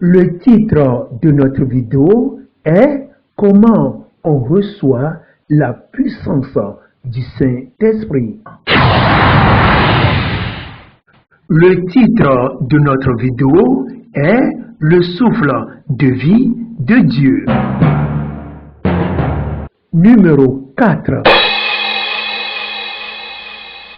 Le titre de notre vidéo est Comment on reçoit la puissance du Saint-Esprit. Le titre de notre vidéo est Le souffle de vie de Dieu. Numéro 4.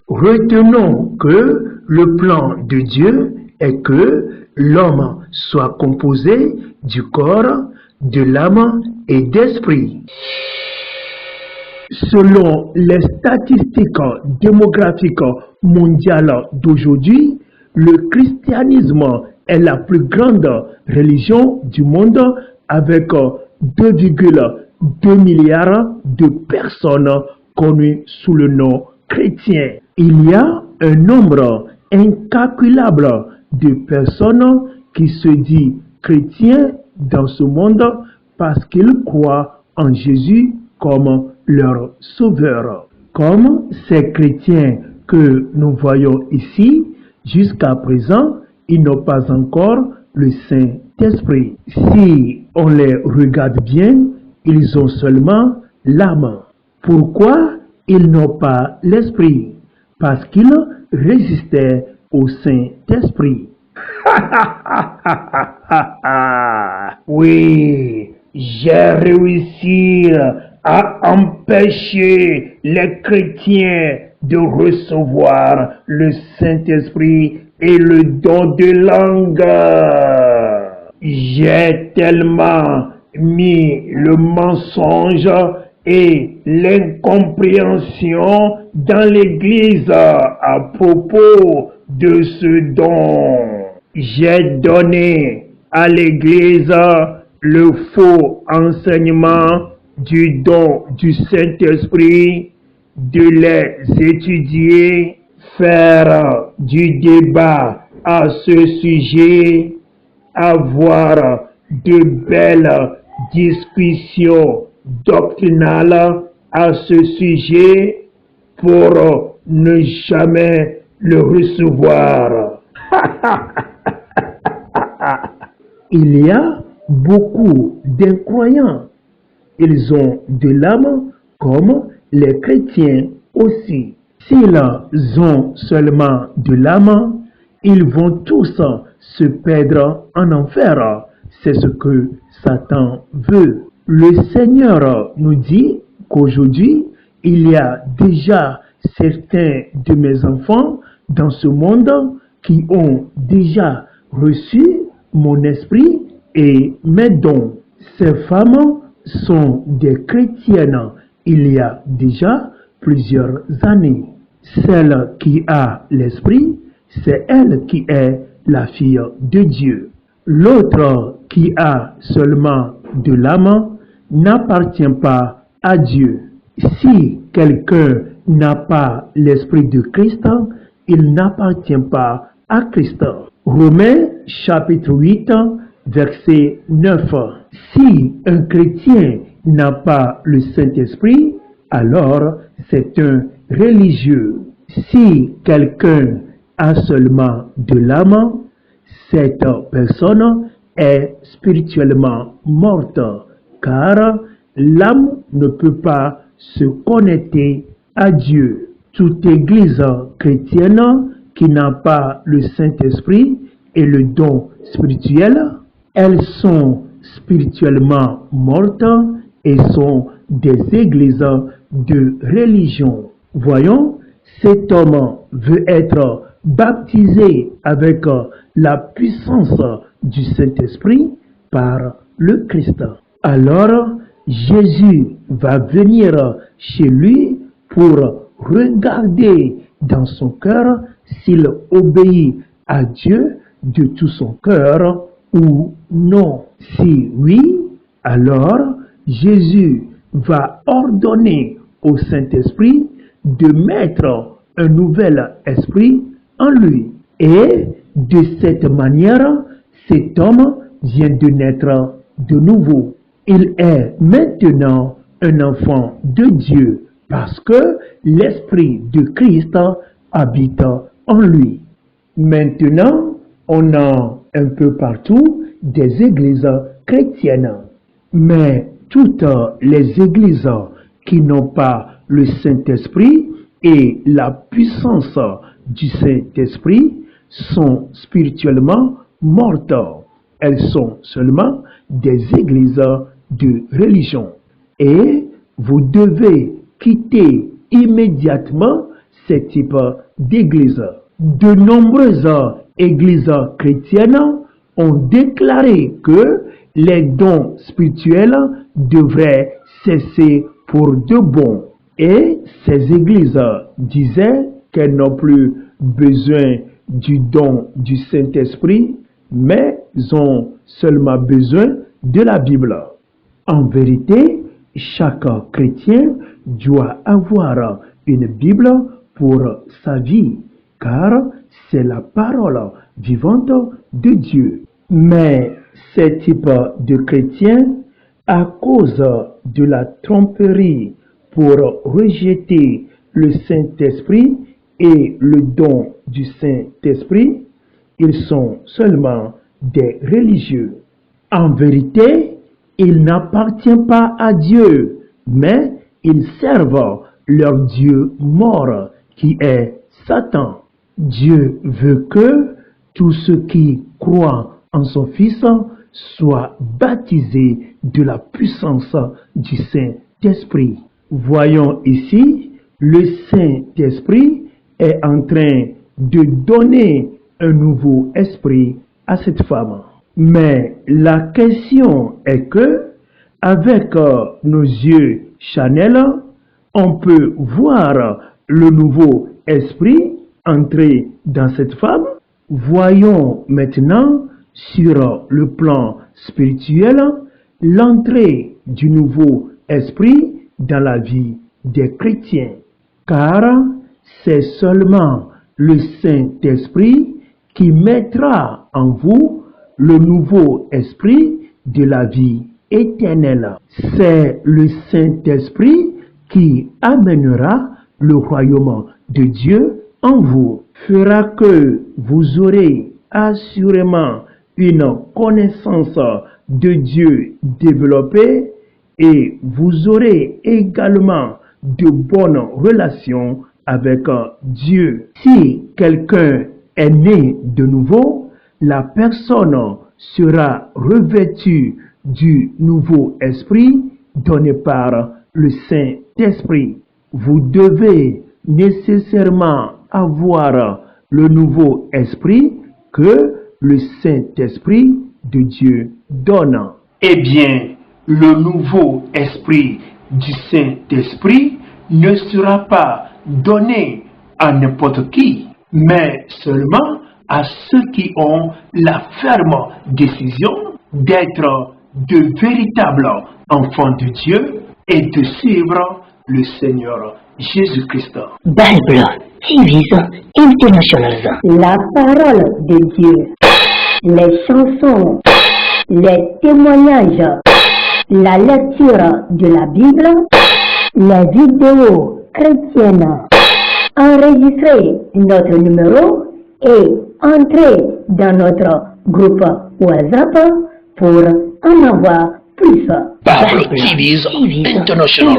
Retenons que le plan de Dieu est que l'homme soit composé du corps, de l'âme et d'esprit. Selon les statistiques démographiques mondiales d'aujourd'hui, le christianisme est la plus grande religion du monde avec 2,2 milliards de personnes connues sous le nom chrétien. Il y a un nombre incalculable de personnes qui se disent chrétiens dans ce monde parce qu'ils croient en Jésus comme leur sauveur. Comme ces chrétiens que nous voyons ici, jusqu'à présent, ils n'ont pas encore le Saint-Esprit. Si on les regarde bien, ils ont seulement l'âme. Pourquoi ils n'ont pas l'esprit? Parce qu'ils résistaient au Saint-Esprit. Oui, j'ai réussi à empêcher les chrétiens de recevoir le Saint-Esprit et le don de langue. J'ai tellement mis le mensonge et l'incompréhension dans l'Église à propos de ce don. J'ai donné à l'Église le faux enseignement du don du Saint-Esprit, de les étudier, faire du débat à ce sujet, avoir de belles discussions doctrinales à ce sujet pour ne jamais le recevoir. Il y a beaucoup d'incroyants. Ils ont de l'âme comme les chrétiens aussi. S'ils ont seulement de l'âme, ils vont tous se perdre en enfer. C'est ce que Satan veut. Le Seigneur nous dit qu'aujourd'hui, il y a déjà certains de mes enfants dans ce monde qui ont déjà reçu mon esprit et mes dons. Ces femmes sont des chrétiennes il y a déjà plusieurs années. Celle qui a l'esprit, c'est elle qui est la fille de Dieu. L'autre qui a seulement de l'âme n'appartient pas à Dieu. Si quelqu'un n'a pas l'esprit de Christ, il n'appartient pas à Christ. Romains chapitre 8, verset 9. Si un chrétien n'a pas le Saint-Esprit, alors c'est un religieux. Si quelqu'un a seulement de l'âme, cette personne est spirituellement morte, car l'âme ne peut pas se connecter à Dieu. Toute église chrétienne qui n'a pas le Saint-Esprit et le don spirituel, elles sont spirituellement mortes et sont des églises de religion. Voyons, cet homme veut être baptisé avec la puissance du Saint-Esprit par le Christ. Alors, Jésus va venir chez lui pour regarder dans son cœur s'il obéit à Dieu de tout son cœur ou non. Si oui, alors Jésus va ordonner au Saint-Esprit de mettre un nouvel esprit en lui. Et de cette manière, cet homme vient de naître de nouveau. Il est maintenant un enfant de Dieu parce que l'Esprit de Christ habite en lui. Maintenant, on a un peu partout des églises chrétiennes. Mais toutes les églises qui n'ont pas le Saint-Esprit et la puissance du Saint-Esprit sont spirituellement mortes. Elles sont seulement des églises de religion. Et vous devez quitter immédiatement ce type d'église. De nombreuses églises chrétiennes ont déclaré que les dons spirituels devraient cesser pour de bon. Et ces églises disaient qu'elles n'ont plus besoin du don du Saint-Esprit, mais ont seulement besoin de la Bible. En vérité, chaque chrétien doit avoir une Bible pour sa vie, car c'est la parole vivante de Dieu. Mais ces types de chrétiens, à cause de la tromperie pour rejeter le Saint-Esprit et le don du Saint-Esprit, ils sont seulement des religieux. En vérité, ils n'appartiennent pas à Dieu, mais ils servent leur Dieu mort qui est Satan. Dieu veut que tous ceux qui croient en son Fils soient baptisés de la puissance du Saint-Esprit. Voyons ici, le Saint-Esprit est en train de donner un nouveau esprit à cette femme. Mais la question est que, avec nos yeux charnels, on peut voir le nouveau esprit entrer dans cette femme. Voyons maintenant sur le plan spirituel l'entrée du nouveau esprit dans la vie des chrétiens. Car c'est seulement le Saint-Esprit qui mettra en vous le nouveau esprit de la vie éternelle. C'est le Saint-Esprit qui amènera le royaume de Dieu en vous, fera que vous aurez assurément une connaissance de Dieu développée et vous aurez également de bonnes relations avec Dieu. Si quelqu'un est né de nouveau, la personne sera revêtue du nouveau esprit donné par le Saint-Esprit. Vous devez nécessairement avoir le nouveau esprit que le Saint-Esprit de Dieu donne. Eh bien, le nouveau esprit du Saint-Esprit ne sera pas donné à n'importe qui, mais seulement à ceux qui ont la ferme décision d'être de véritables enfants de Dieu et de suivre le Seigneur Jésus-Christ. Bible TV's International. La parole de Dieu, les chansons, les témoignages, la lecture de la Bible, les vidéos chrétiennes. Enregistrez notre numéro et entrez dans notre groupe WhatsApp pour en avoir plus. Bible TV's International.